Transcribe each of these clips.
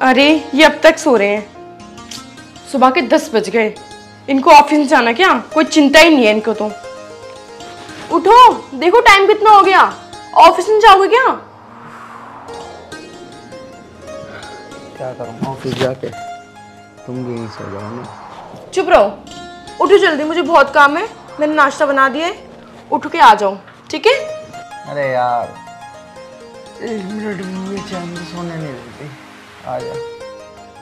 अरे ये अब तक सो रहे हैं। सुबह के 10 बज गए। इनको ऑफिस जाना क्या? कोई चिंता ही नहीं है इनको तो। उठो, देखो टाइम कितना हो गया। ऑफिस में जाओगे क्या? क्या करूँ ऑफिस जाके? तुम भी नहीं सो जाओ ना। चुप रहो, उठो जल्दी, मुझे बहुत काम है। मैंने नाश्ता बना दिया है, उठ के आ जाओ, ठीक है? अरे यार 1 मिनट भी चैन से सोने नहीं देती। आ जा,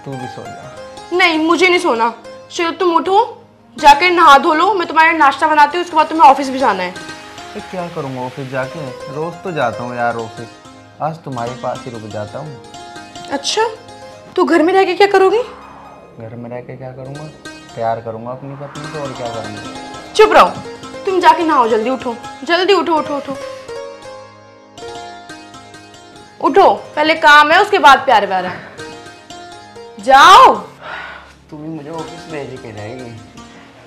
तू भी सो जा। नहीं, मुझे नहीं सोना। चलो तुम उठो, जाकर नहा धो लो, मैं तुम्हारे नाश्ता बनाती हूँ, उसके बाद तुम्हें ऑफिस भी जाना है। तो क्या करूँगा ऑफिस जाके? रोज तो जाता हूँ यार ऑफिस, आज तुम्हारे पास ही रुक जाता हूँ। अच्छा, तो घर में रह के क्या करोगी? घर में रह के क्या करूँगा? प्यार करूँगा अपनी पत्नी को, और क्या करूँगा। चुप रहो, तुम जाके नहाओ, जल्दी उठो, जल्दी उठो उठो उठो उठो, पहले काम है उसके बाद प्यार व्यार है। जाओ। तू भी मुझे ऑफिस भेज के जाएगी?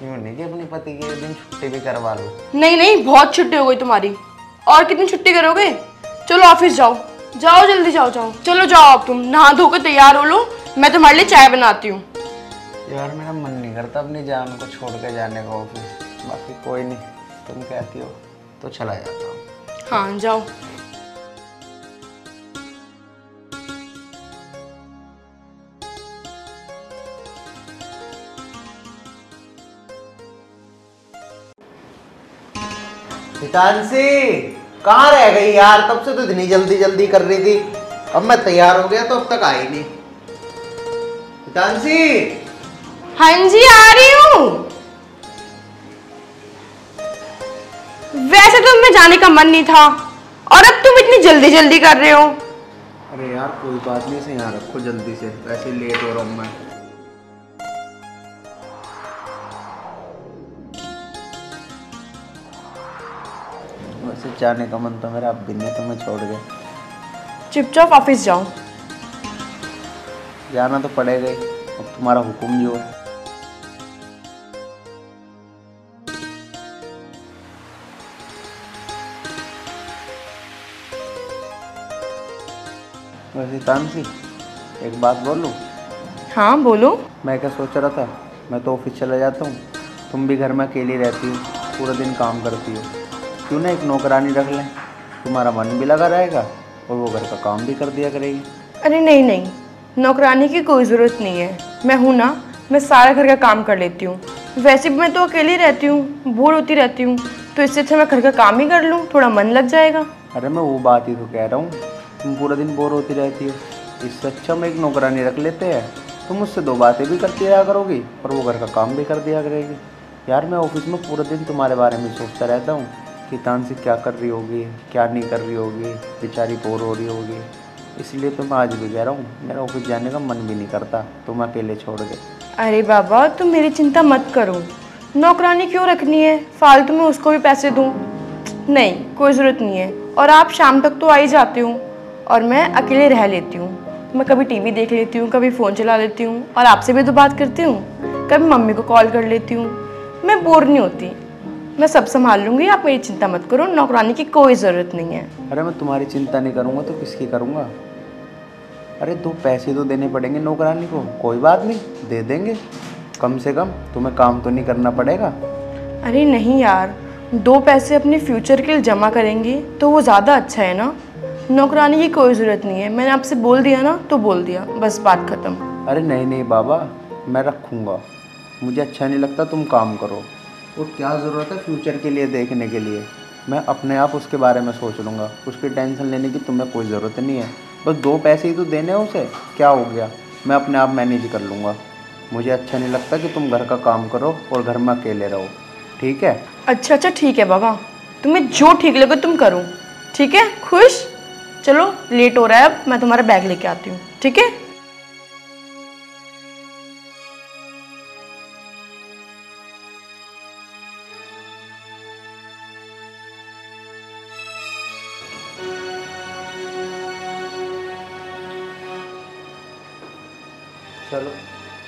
यूँ नहीं कि अपने पति के दिन छुट्टी भी करवा लो। नहीं नहीं, बहुत छुट्टी हो गई तुम्हारी। और कितनी छुट्टी करोगे? चलो ऑफिस जाओ, जाओ जल्दी जाओ जाओ। चलो जाओ, अब तुम नहा धो कर तैयार हो लो, मैं तुम्हारे लिए चाय बनाती हूँ। यार मेरा मन नहीं करता अपनी जान को छोड़ के जाने का ऑफिस। बाकी कोई नहीं, तुम कहती हो तो चला जाता हूँ। हाँ जाओ। हितांशी कहाँ रह गई यार? तब से तो इतनी जल्दी जल्दी कर रही थी, अब मैं तैयार हो गया तो अब तक आई नहीं। हितांशी। हाँ जी, आ रही हूँ। वैसे तो मैं जाने का मन नहीं था, और अब तुम इतनी जल्दी जल्दी कर रहे हो। अरे यार कोई बात नहीं, इसे यहाँ रखो जल्दी से, वैसे लेट हो रहा हूँ मैं। वैसे जाने का मन तो मेरा अब भी नहीं है तुम्हें छोड़ के। चुपचाप ऑफिस जाओ। जाना तो पड़ेगा ही, अब तुम्हारा हुक्म जो है। वैसे तानसी एक बात बोलूं? हाँ बोलो। मैं क्या सोच रहा था, मैं तो ऑफिस चला जाता हूँ, तुम भी घर में अकेली रहती हो, पूरा दिन काम करती हो, क्यों ना एक नौकरानी रख लें? तुम्हारा मन भी लगा रहेगा और वो घर का काम भी कर दिया करेगी। अरे नहीं नहीं, नौकरानी की कोई ज़रूरत नहीं है। मैं हूँ ना, मैं सारा घर का काम कर लेती हूँ। वैसे भी मैं तो अकेली रहती हूँ, बोर होती रहती हूँ, तो इससे अच्छा मैं घर का काम ही कर लूँ, थोड़ा मन लग जाएगा। अरे मैं वो बात ही तो कह रहा हूँ, तुम पूरा दिन बोर होती रहती हो, इससे अच्छा मैं एक नौकरानी रख लेते हैं। तुम मुझसे 2 बातें भी करती रहा करोगी और वो घर का काम भी कर दिया करेगी। यार मैं ऑफिस में पूरे दिन तुम्हारे बारे में सोचता रहता हूँ कि तानसी क्या कर रही होगी, क्या नहीं कर रही होगी, बेचारी बोर हो रही होगी। इसलिए तो मैं आज भी कह रहा हूँ, मेरा ऑफिस जाने का मन भी नहीं करता तुम अकेले छोड़ के। अरे बाबा, तुम मेरी चिंता मत करो। नौकरानी क्यों रखनी है? फालतू में उसको भी पैसे दूँ? नहीं, कोई ज़रूरत नहीं है। और आप शाम तक तो आ ही जाते हो, और मैं अकेले रह लेती हूँ। मैं कभी टीवी देख लेती हूँ, कभी फ़ोन चला लेती हूँ, और आपसे भी तो बात करती हूँ, कभी मम्मी को कॉल कर लेती हूँ। मैं बोर नहीं होती, मैं सब संभाल लूँगी, आप मेरी चिंता मत करो। नौकरानी की कोई ज़रूरत नहीं है। अरे मैं तुम्हारी चिंता नहीं करूँगा तो किसकी करूँगा? अरे 2 पैसे तो देने पड़ेंगे नौकरानी को, कोई बात नहीं दे देंगे, कम से कम तुम्हें काम तो नहीं करना पड़ेगा। अरे नहीं यार, 2 पैसे अपने फ्यूचर के लिए जमा करेंगे तो वो ज़्यादा अच्छा है ना। नौकरानी की कोई ज़रूरत नहीं है, मैंने आपसे बोल दिया ना तो बोल दिया, बस बात ख़त्म। अरे नहीं नहीं बाबा, मैं रखूँगा, मुझे अच्छा नहीं लगता तुम काम करो। वो क्या ज़रूरत है फ्यूचर के लिए देखने के लिए? मैं अपने आप उसके बारे में सोच लूँगा, उसकी टेंशन लेने की तुम्हें कोई ज़रूरत नहीं है। बस 2 पैसे ही तो देने हैं उसे, क्या हो गया, मैं अपने आप मैनेज कर लूँगा। मुझे अच्छा नहीं लगता कि तुम घर का काम करो और घर में अकेले रहो, ठीक है? अच्छा अच्छा ठीक है बाबा, तुम्हें जो ठीक लगे तुम करो, ठीक है? खुश? चलो लेट हो रहा है, अब मैं तुम्हारा बैग लेके आती हूँ, ठीक है? चलो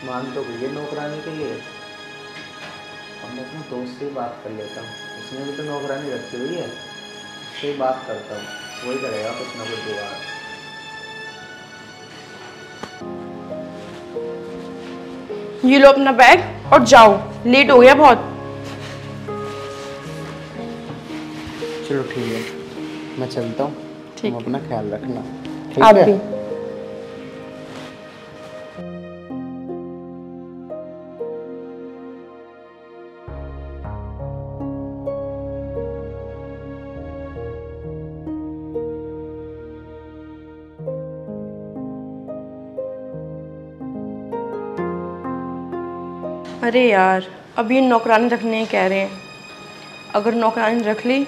मान तो गई है नौकरानी के लिए, अब मैं अपने दोस्त से ही बात कर लेता हूँ, उसने भी तो नौकरानी रखी हुई है, उससे ही बात करता हूँ, वही करेगा कुछ ना कुछ जुगाड़। ये लो अपना बैग और जाओ, लेट हो गया बहुत। चलो ठीक है, मैं चलता हूँ। तुम अपना ख्याल रखना। ठीक आप है? भी। अरे यार, अब ये नौकरानी रखने कह रहे हैं। अगर नौकरानी रख ली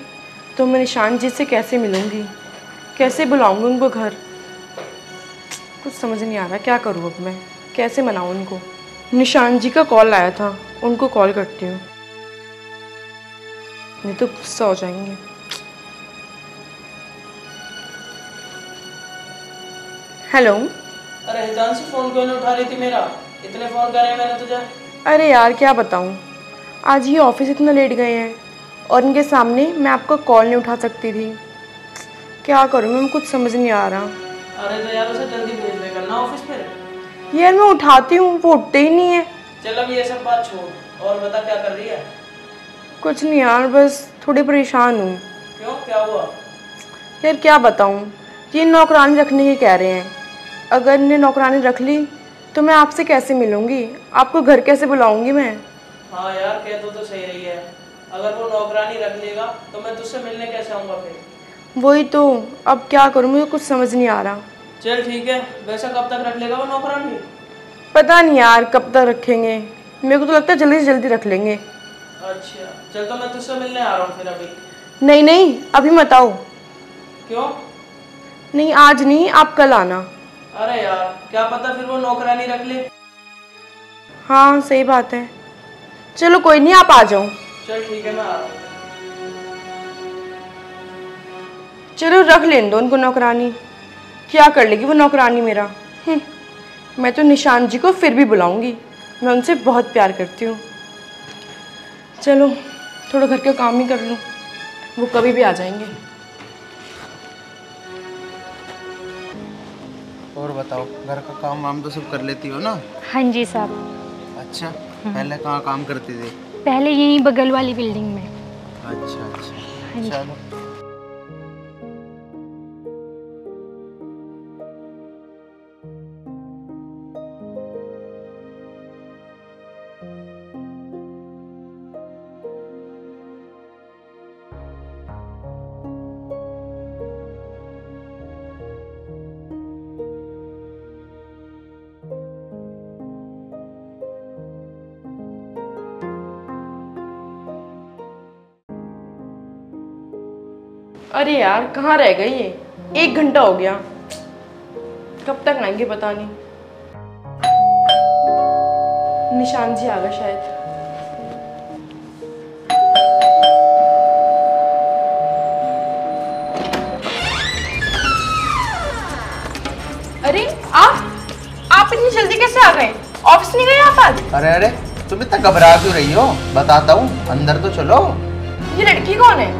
तो मैं निशान जी से कैसे मिलूंगी, कैसे बुलाऊंगी उनको घर? कुछ समझ नहीं आ रहा क्या करूँ अब मैं, कैसे मनाऊँ उनको। निशान जी का कॉल आया था, उनको कॉल करती हूँ, नहीं तो गुस्सा हो जाएंगे। हेलो। अरे हितांशी, फोन क्यों नहीं उठा रही थी मेरा? इतने फोन करे हैं मैंने तुझे। अरे यार क्या बताऊँ, आज ये ऑफिस इतना लेट गए हैं और इनके सामने मैं आपका कॉल नहीं उठा सकती थी। क्या करूँ मैं, कुछ समझ नहीं आ रहा। अरे तो यार उसे जल्दी भेज दे करना ऑफिस फिर। यार मैं उठाती हूँ, वो उठते ही नहीं है। चल अब ये सब बात छोड़ और बता क्या कर रही है। कुछ नहीं यार, बस थोड़ी परेशान हूँ। क्यों, क्या हुआ? यार क्या बताऊँ, ये नौकरानी रखने की कह रहे हैं। अगर इन्हें नौकरानी रख ली तो मैं आपसे कैसे मिलूँगी, आपको घर कैसे बुलाऊँगी मैं? हाँ यार, कह तो सही रही है। अगर वो नौकरानी रख लेगा तो मैं तुझसे मिलने कैसे आऊँगा फिर? वही तो, अब क्या करूँ, मुझे कुछ समझ नहीं आ रहा। चल ठीक है, वैसे कब तक रख लेगा वो नौकरानी? पता नहीं यार कब तक रखेंगे, मेरे को तो लगता है जल्दी से जल्दी रख लेंगे। अच्छा चल, तो मैं तुझसे मिलने आ रहा हूँ फिर अभी। नहीं नहीं, अभी मत आओ। क्यों? नहीं आज नहीं, आप कल आना। अरे यार, क्या पता फिर वो नौकरानी रख ले। हाँ सही बात है, चलो कोई नहीं, आप आ जाओ। चल ठीक है, मैं आ रहा हूँ। चलो रख लेने दो उनको नौकरानी, क्या कर लेगी वो नौकरानी मेरा। मैं तो निशान जी को फिर भी बुलाऊंगी, मैं उनसे बहुत प्यार करती हूँ। चलो थोड़ा घर का काम ही कर लूँ, वो कभी भी आ जाएंगे। और बताओ, घर का काम वाम तो सब कर लेती हो ना? हाँ जी साहब। अच्छा, पहले कहाँ काम करते थे? पहले यहीं बगल वाली बिल्डिंग में। अच्छा हाँ अच्छा, जी। चलो। अरे यार कहाँ रह गई ये, 1 घंटा हो गया, कब तक आएंगे पता नहीं। निशान जी आ गए शायद। अरे आप इतनी जल्दी कैसे आ गए? ऑफिस नहीं गए आप आज? अरे अरे, तुम इतना घबरा क्यों रही हो? बताता हूँ, अंदर तो चलो। ये लड़की कौन है?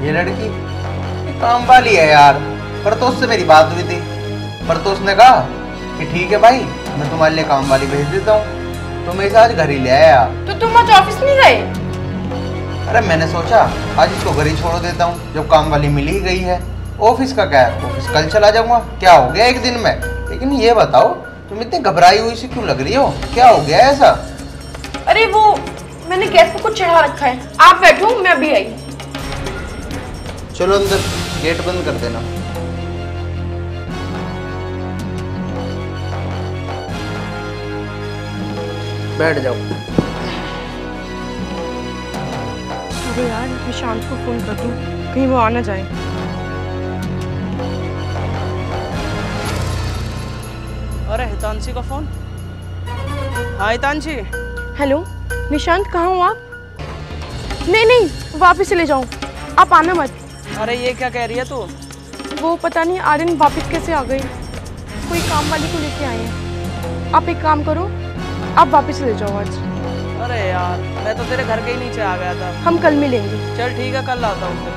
ये लड़की काम वाली है यार, पर तो उससे मेरी बात हुई थी, पर तो उसने कहा कि ठीक है भाई, मैं तुम्हारे लिए काम वाली भेज देता हूँ, तो मैं इसे आज घर ही ले आया। तो तुम आज ऑफिस नहीं गए? अरे मैंने सोचा आज इसको घर ही छोड़ देता हूँ, जब काम वाली मिल ही गई है। ऑफिस का क्या है, ऑफिस कल चला जाऊंगा, क्या हो गया एक दिन में। लेकिन ये बताओ, तुम इतनी घबराई हुई सी क्यों लग रही हो, क्या हो गया ऐसा? अरे वो मैंने गैस पे कुछ चढ़ा रखा है, आप बैठो मैं अभी आई। चलो अंदर, गेट बंद कर देना। बैठ जाओ। अरे यार निशांत को फोन कर दूं, कहीं वो आ ना जाए। अरे हितांशी का फोन। हाँ हितांशी। हेलो निशांत, कहाँ हो आप? नहीं नहीं, वापस चले जाओ, आप आना मत। अरे ये क्या कह रही है तू? वो पता नहीं आर्यन वापस कैसे आ गई, कोई काम वाली को लेके आए हैं। आप एक काम करो, आप वापस चले जाओ आज। अरे यार, मैं तो तेरे घर के ही नीचे आ गया था। हम कल मिलेंगे। चल ठीक है, कल आता हूँ फिर।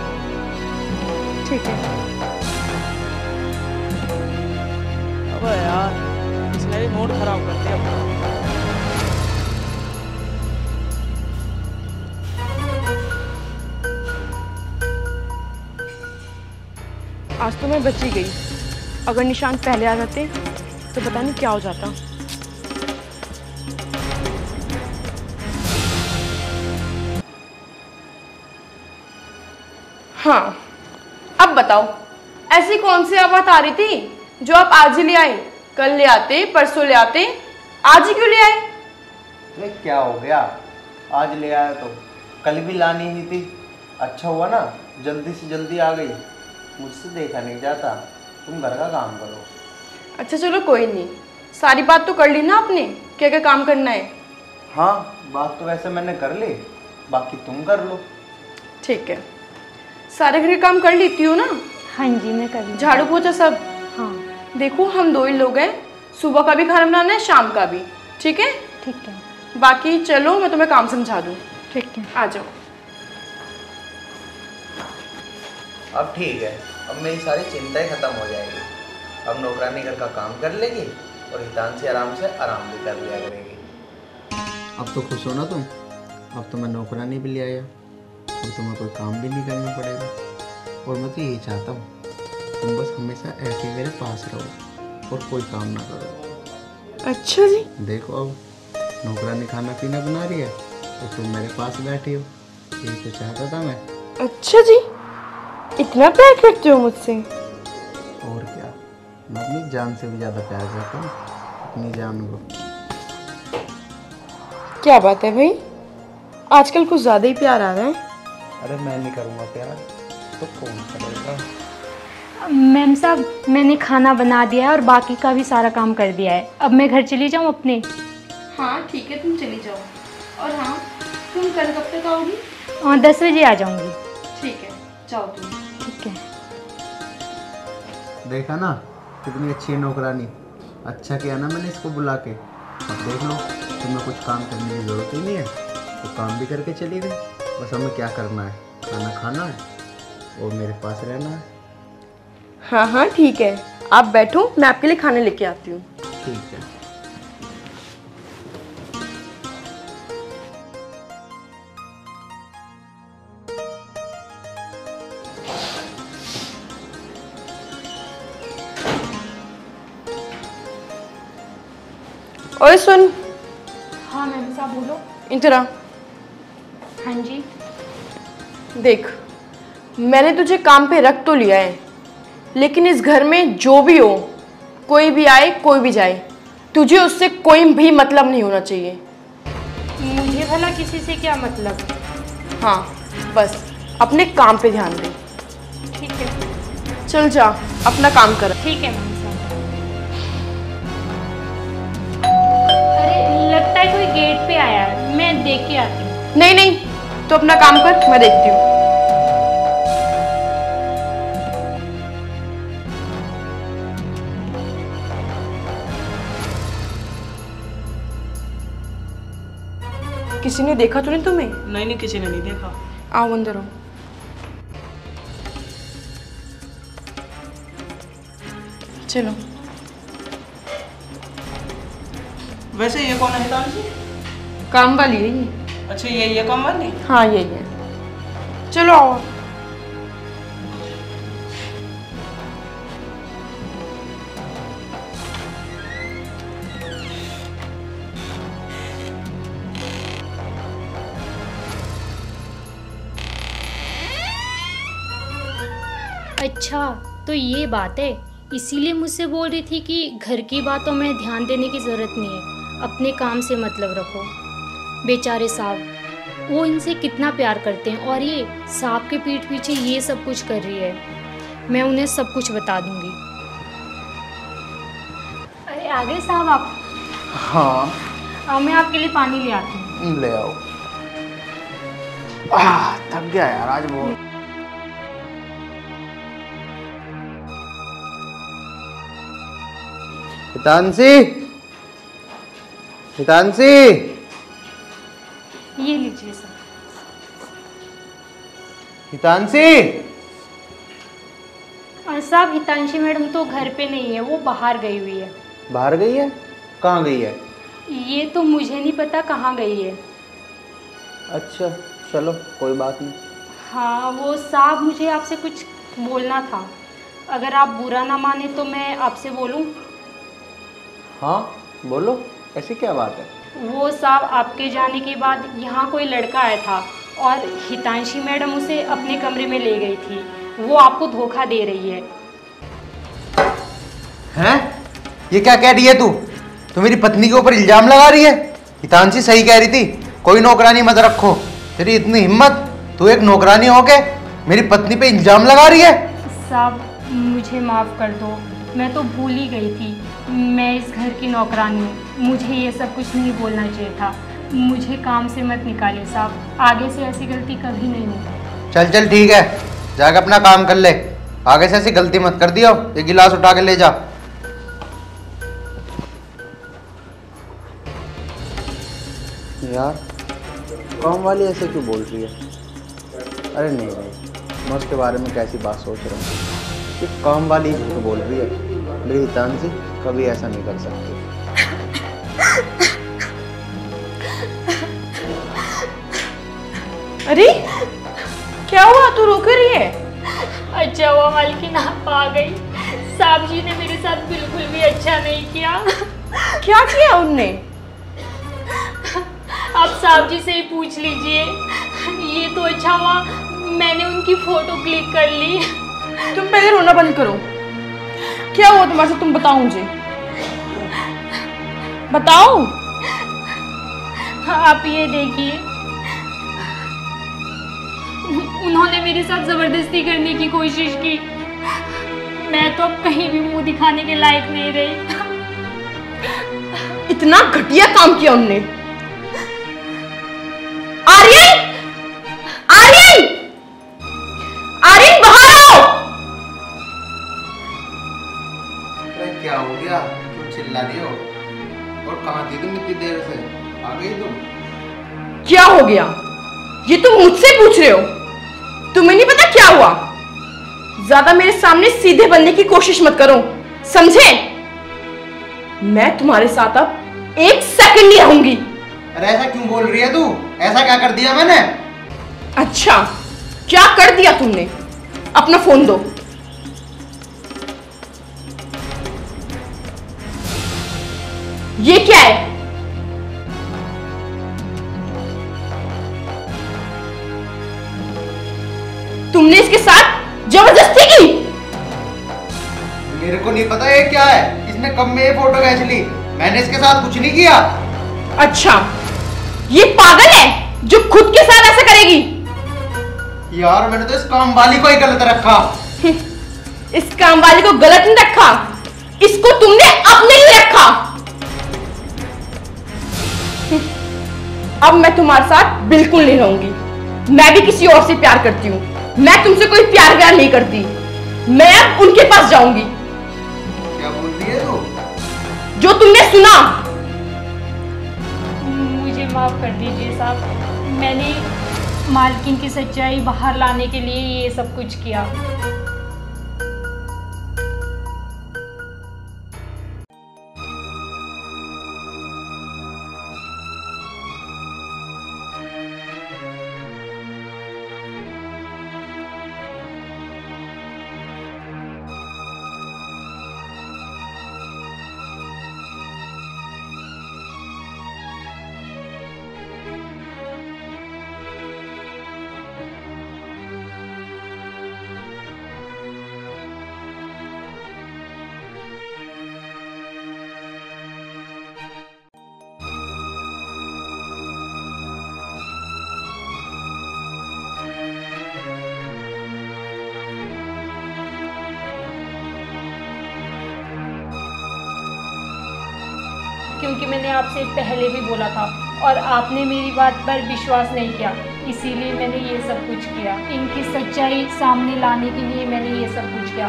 ठीक है। अबे यार, इसने भी मूड खराब कर दिया अपना। आज तो मैं बची गई। अगर निशान पहले आ जाते तो पता नहीं क्या हो जाता। हाँ, अब बताओ, ऐसी कौन सी बात आ रही थी जो आप आज ही ले आए? कल ले आते, परसों ले आते, आज ही क्यों ले आए? अरे क्या हो गया, आज ले आया तो कल भी लानी ही थी। अच्छा हुआ ना जल्दी से जल्दी आ गई। मुझसे देखा नहीं जाता, तुम घर का काम करो। अच्छा चलो कोई नहीं, सारी बात तो कर ली ना आपने, क्या क्या काम करना है? हाँ, बात तो वैसे मैंने कर ली, बाकी तुम कर लो। ठीक है, सारे घर के काम कर लेती हूँ ना? हाँ जी, मैं कर लूँगी। झाड़ू पोछा सब? हाँ देखो हम 2 ही लोग हैं, सुबह का भी खाना बनाना है, शाम का भी। ठीक है? ठीक है। बाकी चलो मैं तुम्हें काम समझा दूँ। ठीक है। आ जाओ। अब ठीक है, अब मेरी सारी चिंताएं खत्म हो जाएगी। अब नौकरानी घर का काम कर लेगी और हितांशी आराम से आराम भी कर लिया करेगी। अब तो खुश हो ना तुम? अब तो मैं नौकरानी भी ले आया, अब तुम्हें कोई काम भी नहीं करना पड़ेगा। और मैं तो यही चाहता हूँ, तुम बस हमेशा ऐसे मेरे पास रहो और कोई काम ना करो। अच्छा जी। देखो अब नौकरानी खाना पीना बना रही है तो तुम मेरे पास बैठी हो, यही तो चाहता था मैं। अच्छा जी, इतना प्यार करते हो मुझसे? और क्या, मैं अपनी जान से भी ज़्यादा प्यार करता हूँ अपनी जान को। क्या बात है भाई, आजकल कुछ ज़्यादा ही प्यार आ रहा है। अरे मैं नहीं करूँगा प्यार तो कौन करेगा? मैम साहब, मैंने खाना बना दिया है और बाकी का भी सारा काम कर दिया है। अब मैं घर चली जाऊँ अपने? हाँ ठीक है, तुम चली जाओ। और हाँ, तुम कल कब तक आओगी? 10 बजे आ जाऊँगी। ठीक है, जाओ तुम। ठीक है। देखा ना कितनी अच्छी है नौकरानी। अच्छा किया ना मैंने इसको बुला के। अब देख लो, तुम्हें कुछ काम करने की ज़रूरत ही नहीं है, तो काम भी करके चली गई। बस हमें क्या करना है, खाना खाना है और मेरे पास रहना है। हाँ हाँ ठीक है, आप बैठो, मैं आपके लिए खाने लेके आती हूँ। ठीक है। ओए सुन। हाँ मैम साहब बोलो। इधर आ। हाँ जी। देख, मैंने तुझे काम पे रख तो लिया है, लेकिन इस घर में जो भी हो, कोई भी आए कोई भी जाए, तुझे उससे कोई भी मतलब नहीं होना चाहिए। मुझे भला किसी से क्या मतलब? हाँ, बस अपने काम पे ध्यान दे। ठीक है। चल जा, अपना काम कर। ठीक है मैम साहब। अरे लगता है कोई गेट पे आया है, मैं देख के आती हूँ। नहीं नहीं, तो अपना काम कर, मैं देखती हूँ। किसी ने देखा तो नहीं तुम्हें? नहीं नहीं, किसी ने नहीं देखा। आओ अंदर आओ। चलो। वैसे ये कौन है हितांशी? काम वाली है ये। अच्छा ये काम वाली? हाँ यही है। चलो आओ। अच्छा तो ये बात है, इसीलिए मुझसे बोल रही थी कि घर की बातों में ध्यान देने की ज़रूरत नहीं है, अपने काम से मतलब रखो। बेचारे साहब, वो इनसे कितना प्यार करते हैं और ये सांप के पीठ पीछे ये सब कुछ कर रही है। मैं उन्हें सब कुछ बता दूंगी। अरे आ गए साहब आप? हाँ मैं आपके लिए पानी ले आती हूँ। ले आओ। थक गया यार आज बहुत। हितांशी, हितांशी, ये लीजिए सर। हितांशी। साहब हितांशी मैडम तो घर पे नहीं है, वो बाहर गई हुई है। बाहर गई है? कहाँ गई है? ये तो मुझे नहीं पता कहाँ गई है। अच्छा चलो कोई बात नहीं। हाँ वो साहब, मुझे आपसे कुछ बोलना था। अगर आप बुरा ना माने तो मैं आपसे बोलूं? हाँ बोलो, ऐसी क्या बात है? वो साहब, आपके जाने के बाद यहाँ कोई लड़का आया था और हितांशी मैडम उसे अपने कमरे में ले गई थी। वो आपको धोखा दे रही है। हैं? ये क्या कह रही है तू? तो मेरी पत्नी के ऊपर इल्जाम लगा रही है। हितांशी सही कह रही थी, कोई नौकरानी मत रखो। तेरी इतनी हिम्मत, तू एक नौकरानी होके मेरी पत्नी पे इल्जाम लगा रही है? साहब मुझे माफ़ कर दो, मैं तो भूल ही गई थी। मैं इस घर की नौकरानी हूँ, मुझे ये सब कुछ नहीं बोलना चाहिए था। मुझे काम से मत निकाले साहब, आगे से ऐसी गलती कभी नहीं होगी। चल चल ठीक है, जाकर अपना काम कर ले। आगे से ऐसी गलती मत कर दियो। ये गिलास उठा के ले जा। यार काम वाली ऐसे क्यों बोल रही है? अरे नहीं भाई, मैं उसके बारे में कैसी बात सोच रहा हूँ कि काम वाली झूठ बोल रही है। मेरी हितांशी कभी ऐसा नहीं कर सकती। अरे क्या हुआ, तू रो क्यों रही है? अच्छा हुआ मालकिन आप आ गई। साहब जी ने मेरे साथ बिल्कुल भी अच्छा नहीं किया। क्या किया उनने? आप साहब जी से ही पूछ लीजिए। ये तो अच्छा हुआ मैंने उनकी फोटो क्लिक कर ली। तुम पहले रोना बंद करो। क्या हुआ तुम्हारे साथ, तुम बताओ मुझे, बताओ। आप ये देखिए, उन्होंने मेरे साथ जबरदस्ती करने की कोशिश की। मैं तो अब कहीं भी मुंह दिखाने के लायक नहीं रही। इतना घटिया काम किया उनने। आर्यन, आर्यन, आर्यन बाहर आओ। क्या हो गया? क्यों चिल्ला रही हो? और कहाँ थी तुम इतनी देर से? आ गई तुम? क्या हो गया ये तुम मुझसे पूछ रहे हो? तुम्हें नहीं पता क्या हुआ? ज्यादा मेरे सामने सीधे बनने की कोशिश मत करो, समझे? मैं तुम्हारे साथ अब एक सेकंड नहीं रहूंगी। अरे ऐसा क्यों बोल रही है तू? ऐसा क्या कर दिया मैंने? अच्छा, क्या कर दिया तुमने? अपना फोन दो। ये क्या है? तुमने इसके साथ जबरदस्ती की? मेरे को नहीं पता ये क्या है। इसने कब में ये फोटो खींच ली? मैंने इसके साथ कुछ नहीं किया। अच्छा, ये पागल है जो खुद के साथ ऐसा करेगी? यार मैंने तो इस काम वाली को ही गलत रखा। इस काम वाली को गलत नहीं रखा, इसको तुमने अपने लिए रखा। अब मैं तुम्हारे साथ बिल्कुल नहीं रहूंगी। मैं भी किसी और से प्यार करती हूँ। मैं तुमसे कोई प्यार व्यार नहीं करती। मैं अब उनके पास जाऊंगी। क्या बोल रही है तू? जो तुमने सुना। मुझे माफ कर दीजिए साहब, मैंने मालकिन की सच्चाई बाहर लाने के लिए ये सब कुछ किया। क्योंकि मैंने आपसे पहले भी बोला था और आपने मेरी बात पर विश्वास नहीं किया, इसीलिए मैंने ये सब कुछ किया। इनकी सच्चाई सामने लाने के लिए मैंने ये सब कुछ किया।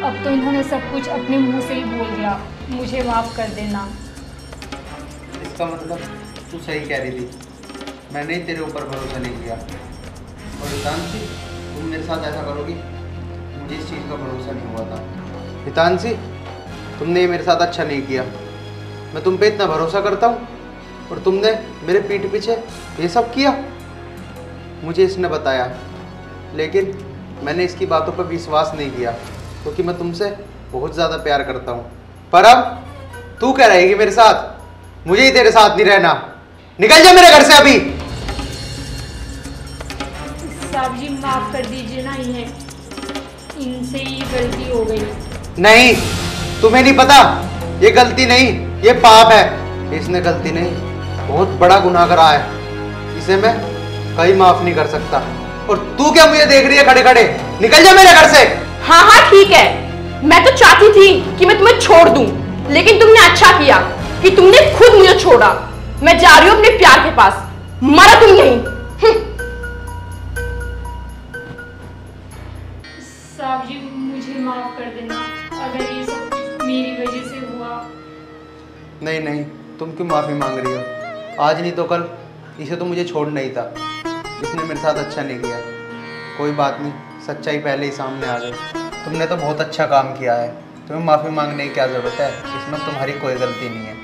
अब तो इन्होंने सब कुछ अपने मुंह से ही बोल दिया। मुझे माफ़ कर देना। इसका मतलब तू सही कह रही थी, मैंने ही तेरे ऊपर भरोसा नहीं किया। और हितांशी, तुम मेरे साथ ऐसा करोगी, मुझे इस चीज़ का भरोसा नहीं हुआ था। हितांशी, तुमने ये मेरे साथ अच्छा नहीं किया। मैं तुम पे इतना भरोसा करता हूँ और तुमने मेरे पीठ पीछे ये सब किया। मुझे इसने बताया, लेकिन मैंने इसकी बातों पर विश्वास नहीं किया। क्योंकि मैं तुमसे बहुत ज़्यादा प्यार करता हूँ। पर अब तू क्या रहेगी मेरे साथ? मुझे ही तेरे साथ नहीं रहना। निकल जा मेरे घर से अभी। साहब जी माफ कर दीजिए ना, इन्हें, इनसे ही गलती हो गई। नहीं, तुम्हें नहीं पता, ये गलती नहीं, ये पाप है। इसने गलती नहीं, बहुत बड़ा गुनाह करा है, इसे मैं कहीं माफ नहीं कर सकता। और तू क्या मुझे देख रही है खड़े खड़े? निकल जा मेरे घर से। हाँ हाँ ठीक है, मैं तो चाहती थी कि मैं तुम्हें छोड़ दूं, लेकिन तुमने अच्छा किया कि तुमने खुद मुझे छोड़ा। मैं जा रही हूँ अपने प्यार के पास, मरा तुम यहीं। साहब जी मुझे माफ कर देना, अगर ये सब कुछ मेरी वजह से हुआ। नहीं नहीं, तुम क्यों माफ़ी मांग रही हो? आज नहीं तो कल इसे तो मुझे छोड़ना ही था, इसने मेरे साथ अच्छा नहीं किया। कोई बात नहीं, सच्चाई पहले ही सामने आ गई। तुमने तो बहुत अच्छा काम किया है, तुम्हें माफ़ी मांगने की क्या ज़रूरत है? इसमें तुम्हारी कोई गलती नहीं है।